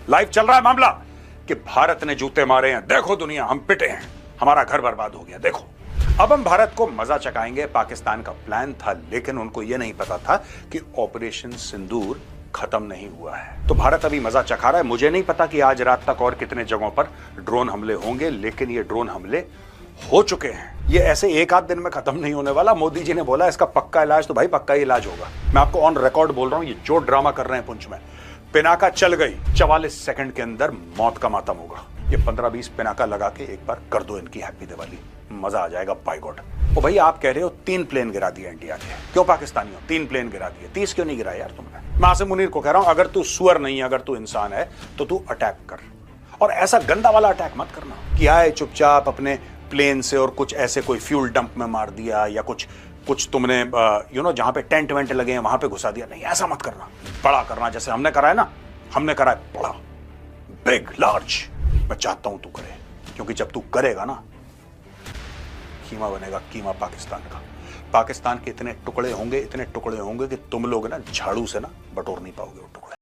Live चल रहा है मामला कि भारत ने जूते मारे हैं, देखो दुनिया हम पिटे हैं, हमारा घर बर्बाद हो गया, देखो। अब हम भारत को मजा चखाएंगे, पाकिस्तान का प्लान था, लेकिन उनको यह नहीं पता था कि ऑपरेशन सिंदूर खत्म नहीं हुआ है। तो भारत अभी मजा चखा रहा है। मुझे नहीं पता कि आज रात तक और कितने जगहों पर ड्रोन हमले होंगे, लेकिन ये ड्रोन हमले हो चुके हैं। ये ऐसे एक आध दिन में खत्म नहीं होने वाला। मोदी जी ने बोला इसका पक्का इलाज, तो भाई पक्का इलाज होगा। मैं आपको ऑन रिकॉर्ड बोल रहा हूं, ये जो ड्रामा कर रहे हैं पुंछ में, पिनाका चल गई 44 सेकंड के अंदर मौत का मातम होगा। ये 15-20 पिनाका लगा के एक बार कर दो इनकी हैप्पी दिवाली, मजा आ जाएगा बाय गॉड। ओ भाई आप कह रहे हो 3 प्लेन गिरा दिए इंडिया के, क्यों पाकिस्तानियों 3 प्लेन गिरा दिए, 30 क्यों नहीं गिराया यार तुमने? मैं आसिम मुनीर को कह रहा हूं, अगर तू सुअर नहीं है, अगर तू इंसान है तो तू अटैक कर, और ऐसा गंदा वाला अटैक मत करना कि आए चुपचाप अपने प्लेन से और कुछ ऐसे कोई फ्यूल डंप में मार दिया, या कुछ तुमने जहां पे टेंट वेंट लगे हैं वहां पे घुसा दिया। नहीं, ऐसा मत करना, बड़ा करना जैसे हमने करा है ना, हमने करा है बड़ा, बिग लार्ज। मैं चाहता हूं तू करे, क्योंकि जब तू करेगा ना, कीमा बनेगा, कीमा पाकिस्तान का। पाकिस्तान के इतने टुकड़े होंगे कि तुम लोग ना झाड़ू से ना बटोर नहीं पाओगे वो टुकड़े।